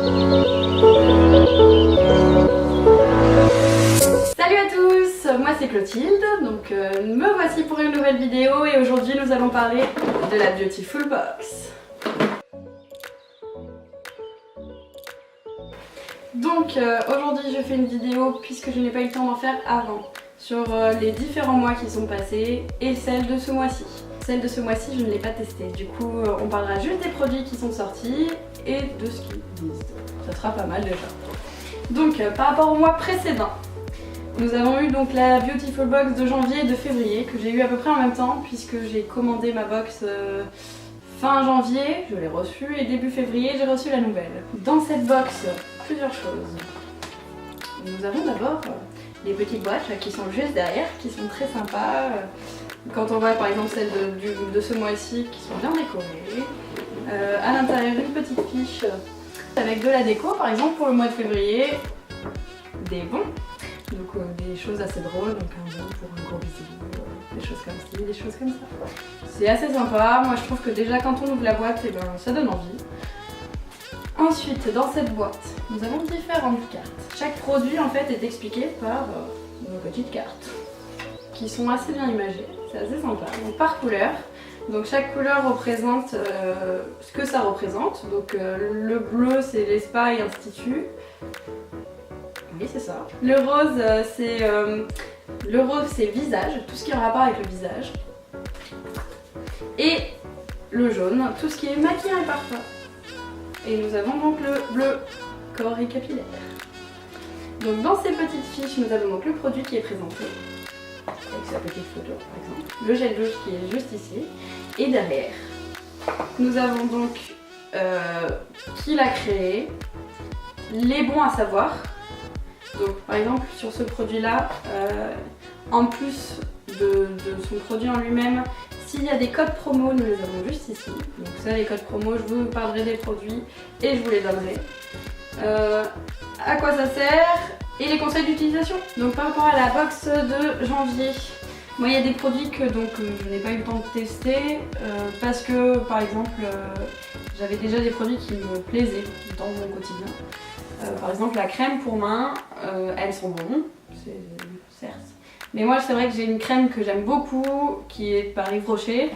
Salut à tous, moi c'est Clotilde, donc me voici pour une nouvelle vidéo et aujourd'hui nous allons parler de la Beautiful Box. Donc aujourd'hui je fais une vidéo puisque je n'ai pas eu le temps d'en faire avant sur les différents mois qui sont passés et celle de ce mois-ci. Celle de ce mois-ci je ne l'ai pas testée, du coup on parlera juste des produits qui sont sortis et de ce qu'ils disent. Ça sera pas mal déjà. Donc par rapport au mois précédent, nous avons eu donc la Beautiful Box de janvier et de février que j'ai eu à peu près en même temps puisque j'ai commandé ma box fin janvier, je l'ai reçue et début février j'ai reçu la nouvelle. Dans cette box, plusieurs choses. Nous avons d'abord les petites boîtes là, qui sont juste derrière, qui sont très sympas. Quand on voit par exemple celles de ce mois-ci qui sont bien décorées. À l'intérieur une petite fiche avec de la déco par exemple pour le mois de février, des bons. Donc des choses assez drôles, donc un bon pour un gros bisou, des choses comme ci, des choses comme ça. C'est assez sympa, moi je trouve que déjà quand on ouvre la boîte, et ben, ça donne envie. Ensuite, dans cette boîte, nous avons différentes cartes. Chaque produit en fait est expliqué par nos petites cartes, qui sont assez bien imagées, c'est assez sympa. Donc par couleur, donc chaque couleur représente ce que ça représente. Donc le bleu c'est les spas et instituts. Oui, c'est ça. Le rose c'est visage, tout ce qui est en rapport avec le visage. Et le jaune, tout ce qui est maquillage et parfum. Et nous avons donc le bleu, corps et capillaire. Donc dans ces petites fiches, nous avons donc le produit qui est présenté, avec sa petite photo par exemple. Le gel douche qui est juste ici. Et derrière, nous avons donc qui l'a créé, les bons à savoir. Donc par exemple sur ce produit là, en plus de son produit en lui-même, s'il y a des codes promo, nous les avons juste ici. Donc ça les codes promo, je vous parlerai des produits et je vous les donnerai. À quoi ça sert et les conseils d'utilisation. Donc par rapport à la box de janvier, moi il y a des produits que donc je n'ai pas eu le temps de tester parce que par exemple j'avais déjà des produits qui me plaisaient dans mon quotidien. Par exemple la crème pour main, elles sont bonnes, certes. Mais moi c'est vrai que j'ai une crème que j'aime beaucoup qui est par Yves Rocher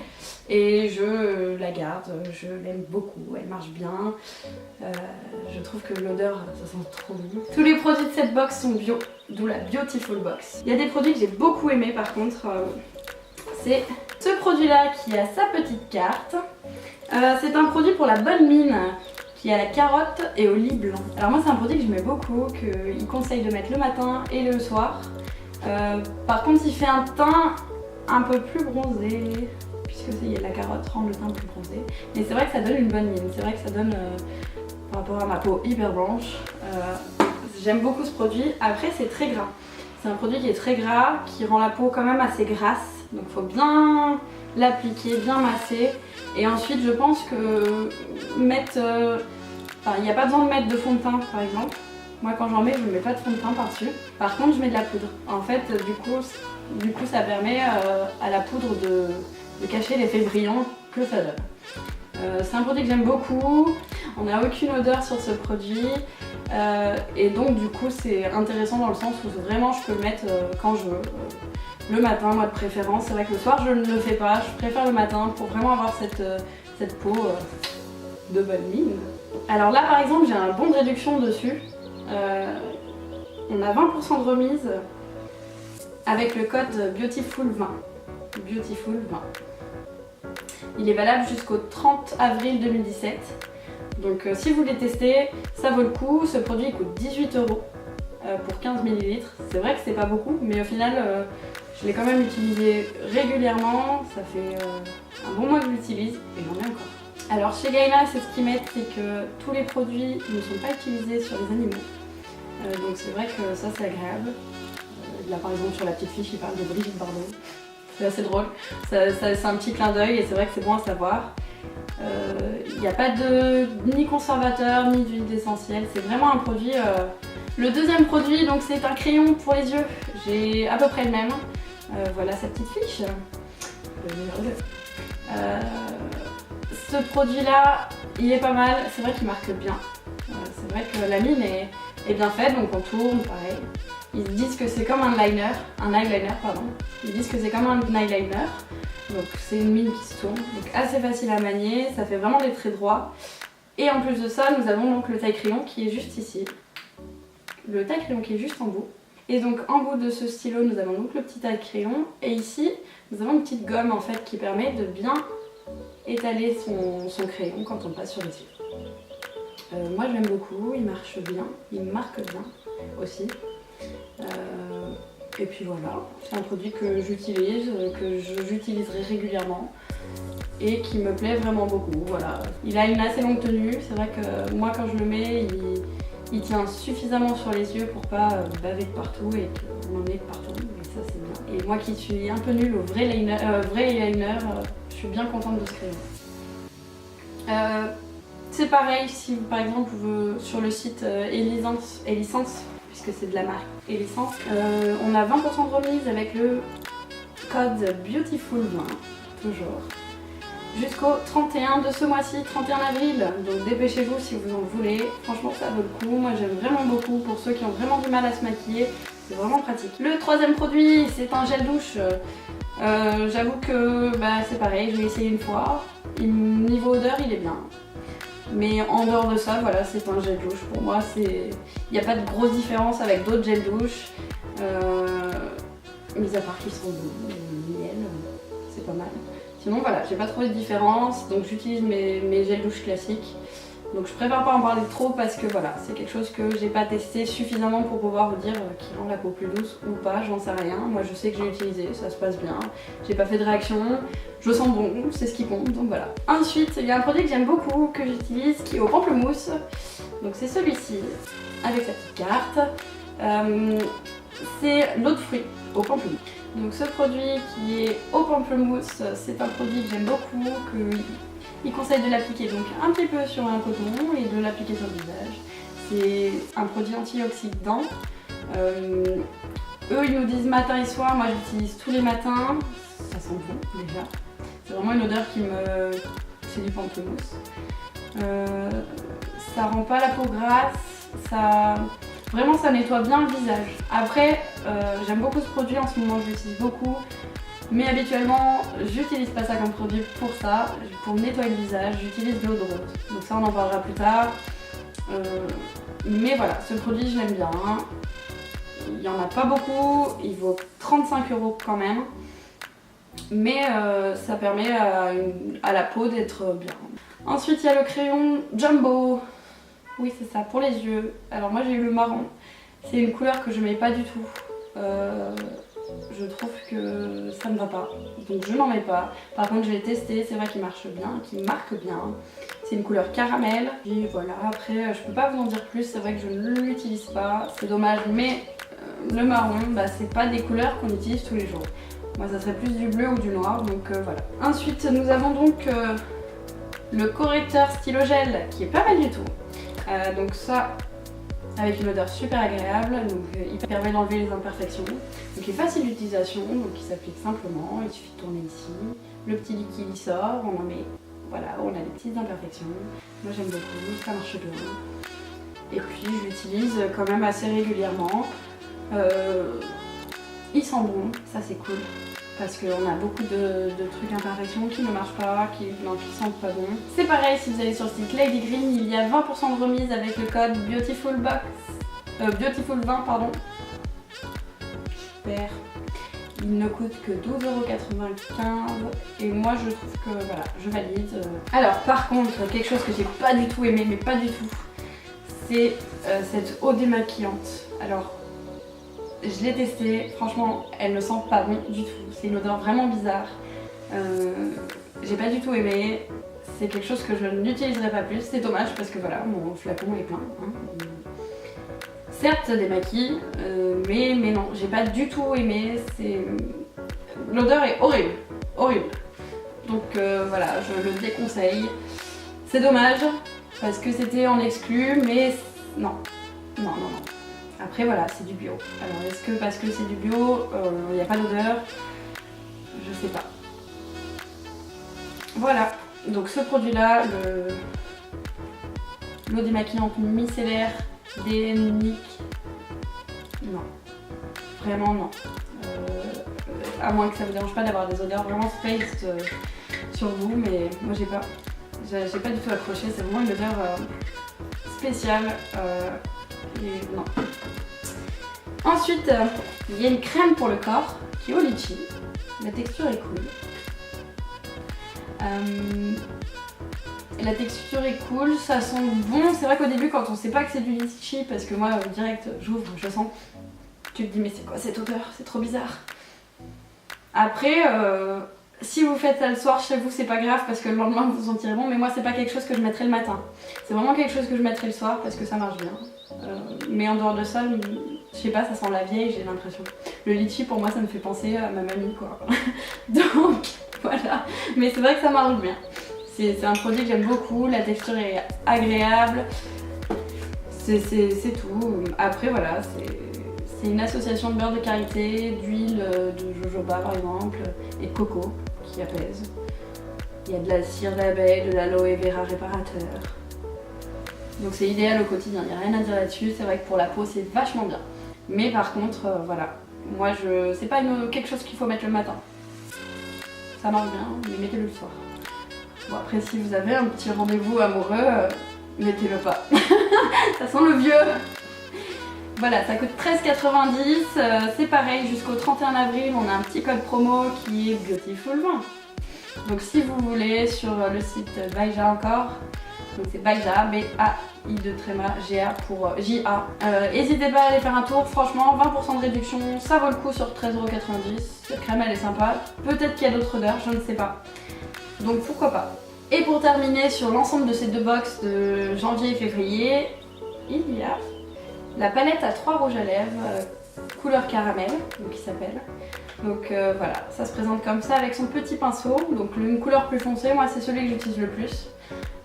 et je la garde, je l'aime beaucoup, elle marche bien. Je trouve que l'odeur ça sent trop bon. Tous les produits de cette box sont bio, d'où la Beautiful Box. Il y a des produits que j'ai beaucoup aimés par contre, c'est ce produit là qui a sa petite carte. C'est un produit pour la bonne mine qui a la carotte et au lit blanc. Alors moi c'est un produit que j'aimais beaucoup, qu'il conseille de mettre le matin et le soir. Par contre il fait un teint un peu plus bronzé, puisque la carotte rend le teint plus bronzé. Mais c'est vrai que ça donne une bonne mine, c'est vrai que ça donne par rapport à ma peau hyper blanche. J'aime beaucoup ce produit, après c'est très gras. C'est un produit qui est très gras, qui rend la peau quand même assez grasse. Donc il faut bien l'appliquer, bien masser. Et ensuite je pense que mettre... il n'y a pas besoin de mettre de fond de teint par exemple. Moi quand j'en mets, je ne mets pas de fond de teint par-dessus. Par contre je mets de la poudre. En fait du coup ça permet à la poudre de cacher l'effet brillant que ça donne. C'est un produit que j'aime beaucoup. On n'a aucune odeur sur ce produit. Et donc du coup c'est intéressant dans le sens où vraiment je peux le mettre quand je veux. Le matin, moi de préférence. C'est vrai que le soir je ne le fais pas. Je préfère le matin pour vraiment avoir cette peau de bonne mine. Alors là par exemple j'ai un bon de réduction dessus. On a 20% de remise avec le code Beautiful20. Beautiful 20. Il est valable jusqu'au 30 avril 2017. Donc si vous voulez tester, ça vaut le coup. Ce produit coûte 18 € pour 15 ml. C'est vrai que c'est pas beaucoup, mais au final je l'ai quand même utilisé régulièrement. Ça fait un bon mois que je l'utilise et j'en ai encore. Alors chez Gaïa, c'est ce qu'ils mettent, c'est que tous les produits ne sont pas utilisés sur les animaux. Donc c'est vrai que ça c'est agréable. Là par exemple sur la petite fiche il parle de Brigitte Bardot. C'est assez drôle, c'est un petit clin d'œil et c'est vrai que c'est bon à savoir. Il n'y a pas ni conservateur ni d'huile essentielle, c'est vraiment un produit... Le deuxième produit donc c'est un crayon pour les yeux, j'ai à peu près le même. Voilà sa petite fiche. Ce produit là il est pas mal, c'est vrai qu'il marque bien. C'est vrai que la mine est bien faite, donc on tourne, pareil. Ils disent que c'est comme un eyeliner, pardon. Ils disent que c'est comme un eyeliner. Donc c'est une mine qui se tourne, donc assez facile à manier, ça fait vraiment des traits droits. Et en plus de ça, nous avons donc le taille-crayon qui est juste ici. Le taille-crayon qui est juste en bout. Et donc en bout de ce stylo, nous avons donc le petit taille-crayon. Et ici, nous avons une petite gomme en fait qui permet de bien étaler son crayon quand on passe sur les yeux. Moi je l'aime beaucoup, il marche bien, il marque bien aussi. Et puis voilà, c'est un produit que j'utilise, que j'utiliserai régulièrement et qui me plaît vraiment beaucoup. Voilà. Il a une assez longue tenue, c'est vrai que moi quand je le mets, il tient suffisamment sur les yeux pour pas baver de partout et qu'on en ait de partout, et ça c'est bien. Et moi qui suis un peu nulle au vrai eyeliner, je suis bien contente de ce crayon. C'est pareil si par exemple sur le site Elicence, puisque c'est de la marque Elicence, on a 20% de remise avec le code Beautiful20, toujours, jusqu'au 31 de ce mois-ci, 31 avril. Donc dépêchez-vous si vous en voulez, franchement ça vaut le coup, moi j'aime vraiment beaucoup pour ceux qui ont vraiment du mal à se maquiller, c'est vraiment pratique. Le troisième produit, c'est un gel douche. J'avoue que c'est pareil, je l'ai essayé une fois, niveau odeur il est bien. Mais en dehors de ça, voilà, c'est un gel douche. Pour moi, il n'y a pas de grosse différence avec d'autres gels douche. Mis à part qu'ils sont miel, c'est pas mal. Sinon, voilà, j'ai pas trouvé de différence. Donc j'utilise mes gels douche classiques. Donc je préfère pas en parler trop parce que voilà, c'est quelque chose que j'ai pas testé suffisamment pour pouvoir vous dire qui rend la peau plus douce ou pas, j'en sais rien. Moi je sais que j'ai utilisé, ça se passe bien, j'ai pas fait de réaction, je sens bon, c'est ce qui compte, donc voilà. Ensuite, il y a un produit que j'aime beaucoup, que j'utilise, qui est au pamplemousse. Donc c'est celui-ci, avec sa petite carte. C'est l'eau de fruits au pamplemousse. Donc ce produit qui est au pamplemousse, c'est un produit que j'aime beaucoup, il conseille de l'appliquer donc un petit peu sur un coton et de l'appliquer sur le visage. C'est un produit antioxydant. Eux ils nous disent matin et soir, moi j'utilise tous les matins. Ça sent bon déjà. C'est vraiment une odeur qui me... c'est du pamplemousse. Ça rend pas la peau grasse, vraiment ça nettoie bien le visage. Après j'aime beaucoup ce produit, en ce moment je l'utilise beaucoup. Mais habituellement, j'utilise pas ça comme produit pour ça, pour nettoyer le visage, j'utilise de l'eau de rose. Donc ça on en parlera plus tard. Mais voilà, ce produit je l'aime bien. Il n'y en a pas beaucoup, il vaut 35 € quand même. Mais ça permet à la peau d'être bien. Ensuite il y a le crayon Jumbo. Oui c'est ça, pour les yeux. Alors moi j'ai eu le marron. C'est une couleur que je mets pas du tout. Je trouve que ça ne va pas, donc je n'en mets pas. Par contre je l'ai testé, c'est vrai qu'il marche bien, qu'il marque bien. C'est une couleur caramel. Et voilà, après je peux pas vous en dire plus, c'est vrai que je ne l'utilise pas, c'est dommage, mais le marron, c'est pas des couleurs qu'on utilise tous les jours. Moi ça serait plus du bleu ou du noir, donc voilà. Ensuite nous avons donc le correcteur stylo gel qui est pas mal du tout. Donc ça, avec une odeur super agréable, donc il permet d'enlever les imperfections. Donc il est facile d'utilisation, donc il s'applique simplement, il suffit de tourner ici, le petit liquide il sort, on en met, voilà, on a des petites imperfections. Moi j'aime beaucoup, ça marche bien. Et puis je l'utilise quand même assez régulièrement. Il sent bon, ça c'est cool. Parce qu'on a beaucoup de trucs imperfections qui ne marchent pas, qui sentent pas bon. C'est pareil, si vous allez sur le site Lady Green, il y a 20% de remise avec le code Beautiful20, pardon. Super. Il ne coûte que 12,95 € et moi je trouve que voilà, je valide. Alors par contre, quelque chose que j'ai pas du tout aimé, mais pas du tout, c'est cette eau démaquillante. Alors je l'ai testée, franchement elle ne sent pas bon du tout, c'est une odeur vraiment bizarre. J'ai pas du tout aimé, c'est quelque chose que je n'utiliserai pas plus, c'est dommage parce que voilà, mon flacon est plein. Hein. Certes ça démaquille, mais non, j'ai pas du tout aimé, l'odeur est horrible, horrible. Donc voilà, je le déconseille. C'est dommage parce que c'était en exclu, mais non. Après voilà, c'est du bio. Alors est-ce que parce que c'est du bio, il n'y a pas d'odeur? Je sais pas. l'eau démaquillante micellaire d'Enic. Non, vraiment non. À moins que ça vous dérange pas d'avoir des odeurs vraiment spaced sur vous, mais moi j'ai pas du tout accroché, c'est vraiment une odeur spéciale et non. Ensuite, il y a une crème pour le corps qui est au litchi, la texture est cool. La texture est cool, ça sent bon, c'est vrai qu'au début quand on sait pas que c'est du litchi, parce que moi direct j'ouvre, je sens, tu te dis mais c'est quoi cette odeur, c'est trop bizarre. Après, si vous faites ça le soir chez vous, c'est pas grave parce que le lendemain vous vous sentirez bon, mais moi c'est pas quelque chose que je mettrai le matin. C'est vraiment quelque chose que je mettrai le soir parce que ça marche bien. Mais en dehors de ça, je sais pas, ça sent la vieille, j'ai l'impression. Le litchi pour moi ça me fait penser à ma mamie quoi. Donc voilà, mais c'est vrai que ça marche bien. C'est un produit que j'aime beaucoup, la texture est agréable, c'est tout. Après voilà, c'est une association de beurre de karité, d'huile de jojoba par exemple, et de coco qui apaise. Il y a de la cire d'abeille, de l'aloe vera réparateur. Donc c'est idéal au quotidien, il n'y a rien à dire là-dessus. C'est vrai que pour la peau c'est vachement bien. Mais par contre, voilà, moi c'est pas quelque chose qu'il faut mettre le matin. Ça marche bien, mais mettez-le le soir. Bon après si vous avez un petit rendez-vous amoureux, mettez-le pas. Ça sent le vieux. Voilà, ça coûte 13,90 €, c'est pareil, jusqu'au 31 avril, on a un petit code promo qui est Beautiful20. Donc si vous voulez, sur le site Baïja encore, donc c'est Baïja, B-A-I-2-G-A pour J-A. N'hésitez pas à aller faire un tour, franchement, 20% de réduction, ça vaut le coup sur 13,90 €. Cette crème elle est sympa, peut-être qu'il y a d'autres odeurs, je ne sais pas. Donc pourquoi pas. Et pour terminer sur l'ensemble de ces deux box de janvier et février, il y a la palette à 3 rouges à lèvres, couleur caramel, donc qui s'appelle. Donc voilà, ça se présente comme ça avec son petit pinceau. Donc une couleur plus foncée, moi c'est celui que j'utilise le plus.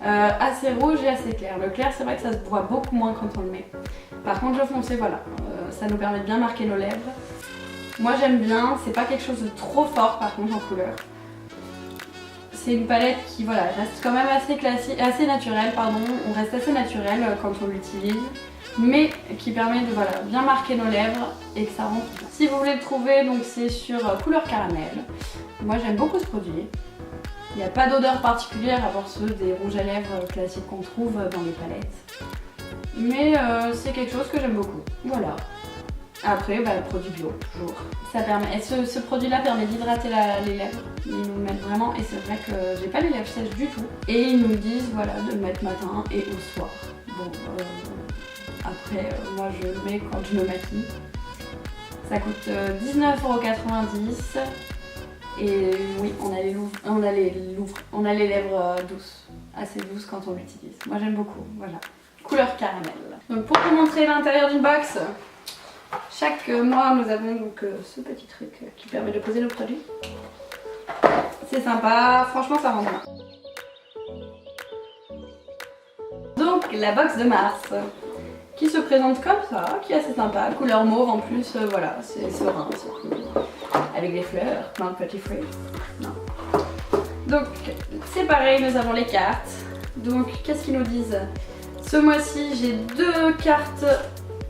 Assez rouge et assez clair. Le clair c'est vrai que ça se voit beaucoup moins quand on le met. Par contre le foncé voilà, ça nous permet de bien marquer nos lèvres. Moi j'aime bien, c'est pas quelque chose de trop fort par contre en couleur. C'est une palette qui voilà, reste quand même assez classique, assez naturelle pardon. On reste assez naturel quand on l'utilise, mais qui permet de voilà, bien marquer nos lèvres et que ça rentre bien. Si vous voulez le trouver, donc c'est sur couleur caramel. Moi j'aime beaucoup ce produit. Il n'y a pas d'odeur particulière à part ceux des rouges à lèvres classiques qu'on trouve dans les palettes. Mais c'est quelque chose que j'aime beaucoup. Voilà. Après, bah, le produit bio, toujours. Ça permet, ce produit-là permet d'hydrater les lèvres. Ils nous le mettent vraiment, et c'est vrai que j'ai pas les lèvres sèches du tout. Et ils nous disent voilà, de le mettre matin et au soir. Bon, après, moi je le mets quand je me maquille. Ça coûte 19,90 €. Et oui, on a les lèvres douces, assez douces quand on l'utilise. Moi j'aime beaucoup, voilà. Couleur caramel. Donc pour vous montrer l'intérieur d'une box, chaque mois nous avons donc ce petit truc qui permet de poser nos produits. C'est sympa, franchement ça rend bien. Donc la box de mars, qui se présente comme ça, qui est assez sympa, couleur mauve en plus, voilà, c'est serein, c'est cool. Avec des fleurs, plein de petits fruits. Non. Donc c'est pareil, nous avons les cartes. Donc qu'est-ce qu'ils nous disent? Ce mois-ci j'ai 2 cartes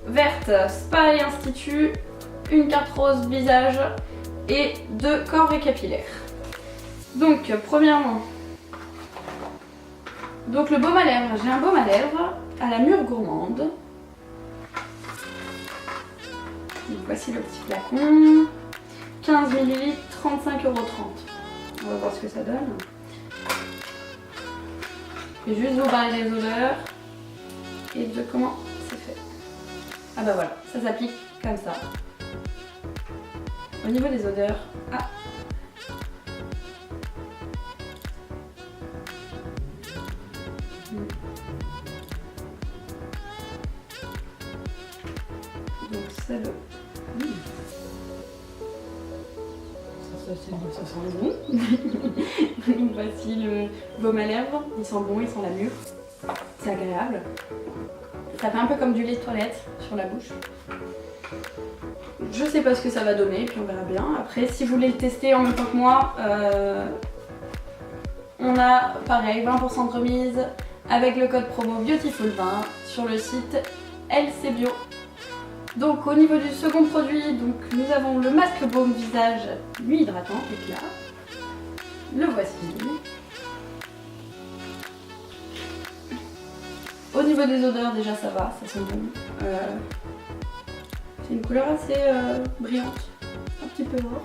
vertes Spa et Institut, une carte rose visage et 2 corps et capillaires. Donc premièrement, donc le baume à lèvres, j'ai un baume à lèvres à la mûre gourmande. Donc voici le petit flacon. 15 ml, 35,30 €. On va voir ce que ça donne. Je vais juste vous parler des odeurs et de comment c'est fait. Ah bah voilà, ça s'applique comme ça. Au niveau des odeurs, donc c'est le... Ça sent bon. Donc voici le baume à lèvres, il sent bon, il sent la mûre. C'est agréable. Ça fait un peu comme du lait de toilette sur la bouche. Je sais pas ce que ça va donner, puis on verra bien. Après, si vous voulez le tester en même temps que moi, on a pareil 20% de remise avec le code promo Beautiful20 sur le site LC Bio. Donc au niveau du second produit, donc, nous avons le masque baume visage nuit hydratant éclat. Le voici. Au niveau des odeurs, déjà ça va, ça sent bon. C'est une couleur assez brillante, un petit peu or.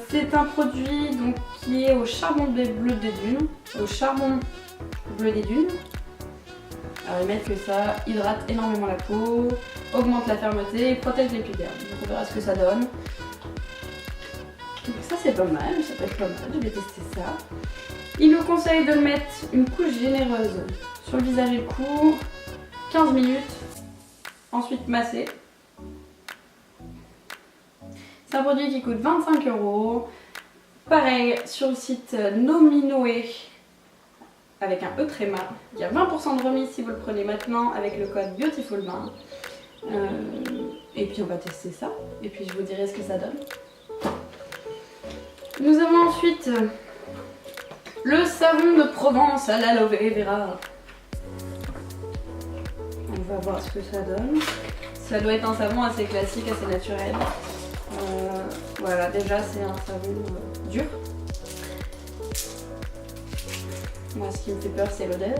C'est un produit donc, qui est au charbon bleu des dunes. Au charbon bleu des dunes. Alors ils mettent que ça hydrate énormément la peau, augmente la fermeté et protège l'épiderme. Donc on verra ce que ça donne. Donc ça c'est pas mal, ça peut être pas mal, je vais tester ça. Il nous conseille de le mettre une couche généreuse sur le visage et le cou, 15 minutes, ensuite masser. C'est un produit qui coûte 25 €. Pareil, sur le site Nominoe, avec un E tréma, il y a 20% de remise si vous le prenez maintenant avec le code Beautiful20. Et puis on va tester ça, et puis je vous dirai ce que ça donne. Nous avons ensuite le savon de Provence à l'aloe vera. On va voir ce que ça donne. Ça doit être un savon assez classique, assez naturel. Voilà, déjà c'est un savon dur. Moi ce qui me fait peur c'est l'odeur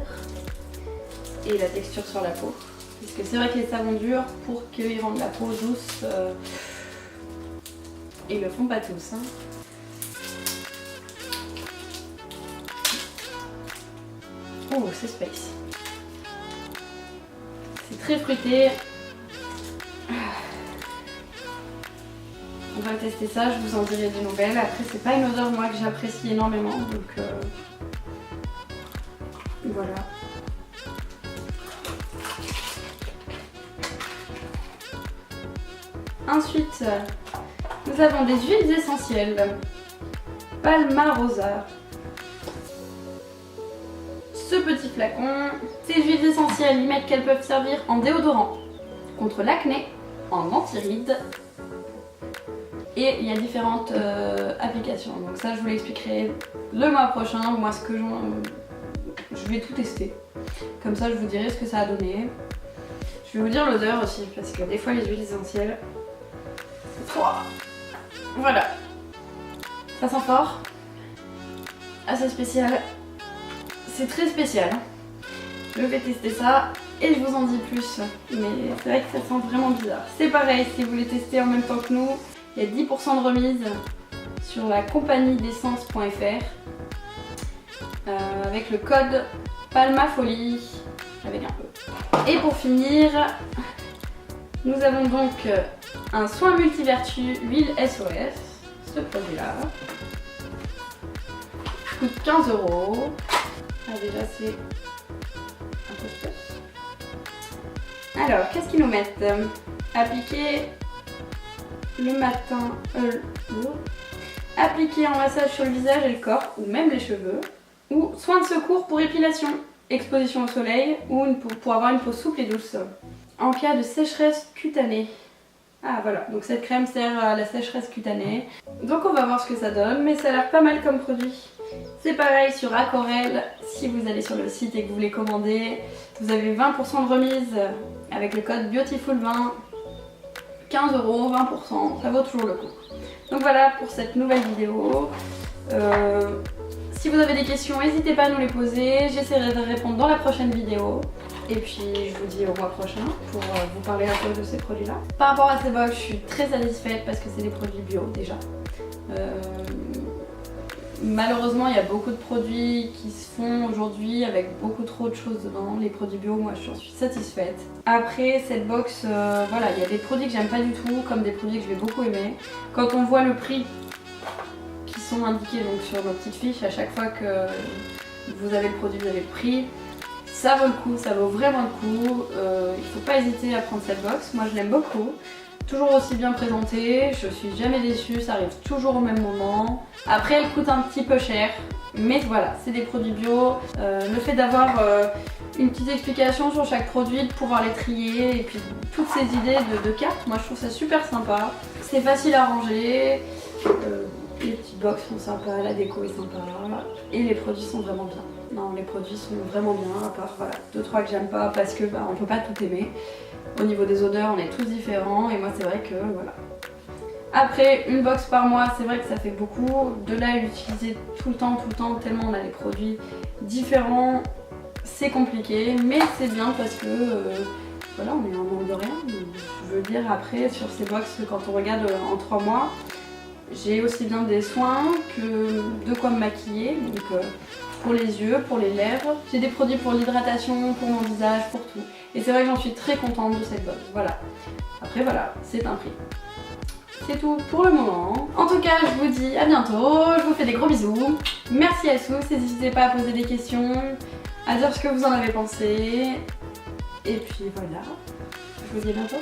et la texture sur la peau. Parce que c'est vrai que les savons durs, pour qu'ils rendent la peau douce, ils le font pas tous. Hein. Oh, c'est space. C'est très fruité. On va tester ça, je vous en dirai des nouvelles. Après, c'est pas une odeur moi que j'apprécie énormément, donc voilà. Ensuite, nous avons des huiles essentielles. Palmarosa. Ce petit flacon, ces huiles essentielles, ils mettent qu'elles peuvent servir en déodorant contre l'acné, en anti-rides. Et il y a différentes applications. Donc ça, je vous l'expliquerai le mois prochain. Moi, ce que je vais tout tester. Comme ça, je vous dirai ce que ça a donné. Je vais vous dire l'odeur aussi, parce que des fois, les huiles essentielles... Voilà. Ça sent fort. Assez spécial. C'est très spécial. Je vais tester ça et je vous en dis plus. Mais c'est vrai que ça sent vraiment bizarre. C'est pareil, si vous voulez tester en même temps que nous, il y a 10% de remise sur la compagnie d'essence.fr avec le code PalmaFolie avec un E. Et pour finir, nous avons donc un soin multivertu huile SOS, ce produit-là. Coûte 15 €. Ah, déjà c'est un peu plus. Alors, qu'est-ce qu'ils nous mettent? Appliquer le matin, appliquer en massage sur le visage et le corps, ou même les cheveux. Ou soin de secours pour épilation, exposition au soleil, ou pour avoir une peau souple et douce. En cas de sécheresse cutanée. Ah voilà, donc cette crème sert à la sécheresse cutanée. Donc on va voir ce que ça donne, mais ça a l'air pas mal comme produit. C'est pareil sur Aquarelle, si vous allez sur le site et que vous les commandez, vous avez 20% de remise avec le code Beautiful20. 15 €, 20%, ça vaut toujours le coup. Donc voilà pour cette nouvelle vidéo. Si vous avez des questions, n'hésitez pas à nous les poser, j'essaierai de répondre dans la prochaine vidéo. Et puis je vous dis au mois prochain pour vous parler un peu de ces produits-là. Par rapport à ces box, je suis très satisfaite parce que c'est des produits bio déjà. Malheureusement, il y a beaucoup de produits qui se font aujourd'hui avec beaucoup trop de choses dedans. Les produits bio, moi je suis satisfaite. Après cette box, voilà, il y a des produits que j'aime pas du tout, comme des produits que je vais beaucoup aimer. Quand on voit le prix qui sont indiqués donc sur nos petites fiches, à chaque fois que vous avez le produit, vous avez le prix, ça vaut le coup, ça vaut vraiment le coup. Il faut pas hésiter à prendre cette box, moi je l'aime beaucoup. Toujours aussi bien présentée, je suis jamais déçue, ça arrive toujours au même moment. Après elle coûte un petit peu cher, mais voilà, c'est des produits bio. Le fait d'avoir une petite explication sur chaque produit, de pouvoir les trier et puis toutes ces idées de cartes, moi je trouve ça super sympa. C'est facile à ranger, les petites box sont sympas, la déco est sympa et les produits sont vraiment bien. Non, les produits sont vraiment bien, à part voilà, 2-3 que j'aime pas parce que on peut pas tout aimer. Au niveau des odeurs, on est tous différents et moi c'est vrai que voilà. Après, une box par mois, c'est vrai que ça fait beaucoup. De là à l'utiliser tout le temps, tellement on a des produits différents, c'est compliqué, mais c'est bien parce que voilà, on est en manque de rien. Je veux dire, après, sur ces box, quand on regarde en 3 mois, j'ai aussi bien des soins que de quoi me maquiller. Donc, pour les yeux, pour les lèvres. J'ai des produits pour l'hydratation, pour mon visage, pour tout. Et c'est vrai que j'en suis très contente de cette box. Voilà. Après, voilà, c'est un prix. C'est tout pour le moment. En tout cas, je vous dis à bientôt. Je vous fais des gros bisous. Merci à tous. N'hésitez pas à poser des questions, à dire ce que vous en avez pensé. Et puis voilà. Je vous dis à bientôt.